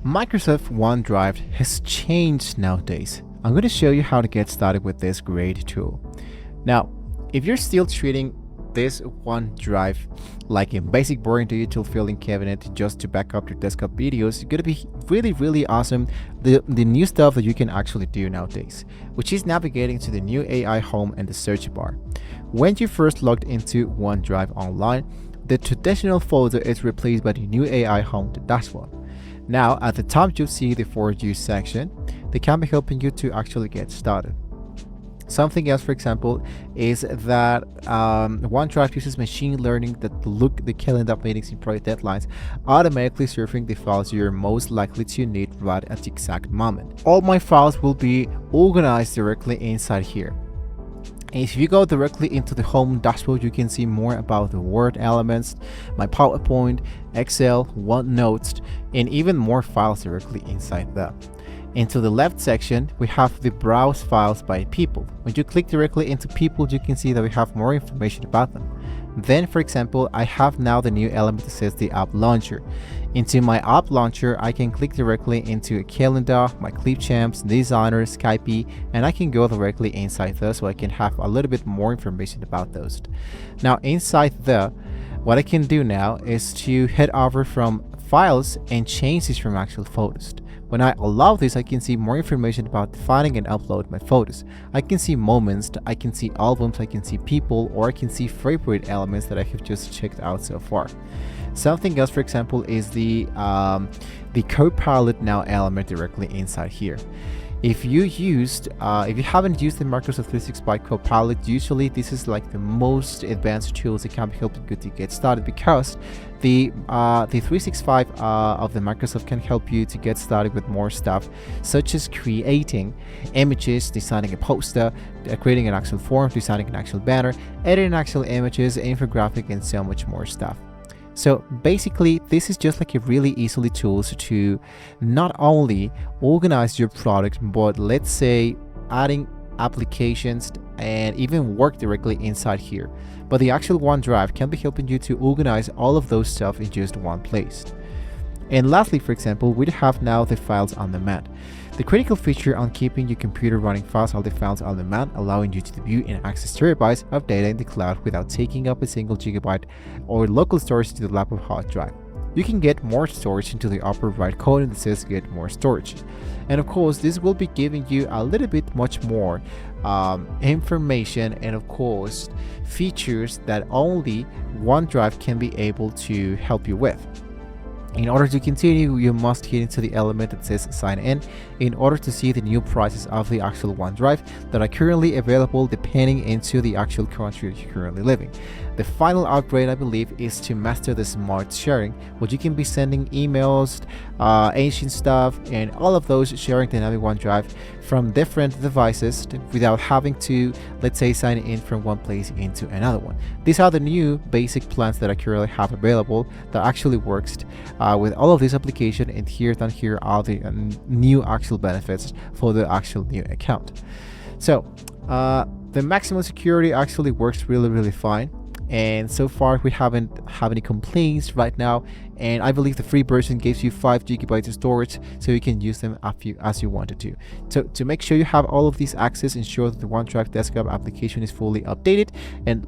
Microsoft OneDrive has changed nowadays. I'm going to show you how to get started with this great tool. Now, if you're still treating this OneDrive like a basic boring digital filing cabinet just to back up your desktop videos, it's going to be really awesome the new stuff that you can actually do nowadays, which is navigating to the new AI home and the search bar. When you first logged into OneDrive online, the traditional folder is replaced by the new AI home, the dashboard. Now at the top you'll see the For You section. They can be helping you to actually get started. Something else, for example, is that OneDrive uses machine learning that look the calendar of meetings and project deadlines, automatically surfing the files you're most likely to need right at the exact moment. All my files will be organized directly inside here. If you go directly into the home dashboard, you can see more about the Word elements, my PowerPoint, Excel, OneNote, and even more files directly inside there. Into the left section, we have the Browse Files by People. When you click directly into People, you can see that we have more information about them. Then, for example, I have now the new element that says the App Launcher. Into my App Launcher, I can click directly into a calendar, my Clipchamps, Designer, Skype, and I can go directly inside there so I can have a little bit more information about those. Now, inside there, what I can do now is to head over from Files and change this from actual photos. When I allow this, I can see more information about finding and upload my photos. I can see moments, I can see albums, I can see people, or I can see favorite elements that I have just checked out so far. Something else, for example, is the Copilot Now element directly inside here. If you haven't used the Microsoft 365 Copilot, usually this is like the most advanced tools that can be helping you to get started, because the 365 of the Microsoft can help you to get started with more stuff, such as creating images, designing a poster, creating an actual form, designing an actual banner, editing actual images, infographic, and so much more stuff. So basically, this is just like a really easily tools to not only organize your product, but let's say adding applications and even work directly inside here. But the actual OneDrive can be helping you to organize all of those stuff in just one place. And lastly, for example, we have now the files on demand. The critical feature on keeping your computer running fast are the files on demand, allowing you to view and access terabytes of data in the cloud without taking up a single gigabyte or local storage to the laptop hard drive. You can get more storage into the upper right corner that says get more storage. And of course, this will be giving you a little bit much more information and of course features that only OneDrive can be able to help you with. In order to continue, you must hit into the element that says sign in order to see the new prices of the actual OneDrive that are currently available depending into the actual country that you're currently living. The final upgrade, I believe, is to master the smart sharing, where you can be sending emails, ancient stuff, and all of those sharing dynamic OneDrive from different devices without having to, let's say, sign in from one place into another one. These are the new basic plans that I currently have available that actually works with all of this application, and down here are the new actual benefits for the actual new account. So the maximum security actually works really fine, and so far we haven't have any complaints right now, and I believe the free version gives you 5 gigabytes of storage, so you can use them as you wanted to. So to make sure you have all of these access, ensure that the OneDrive desktop application is fully updated, and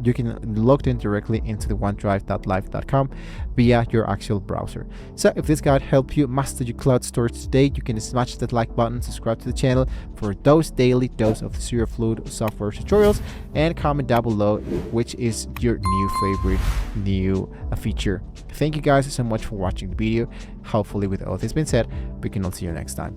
you can log in directly into the OneDrive.live.com via your actual browser. So if this guide helped you master your cloud storage today, you can smash that like button, subscribe to the channel for those daily dose of the Zero Fluid software tutorials, and comment down below which is your new favorite feature. Thank you guys so much for watching the video. Hopefully, with all this being said, we can all see you next time.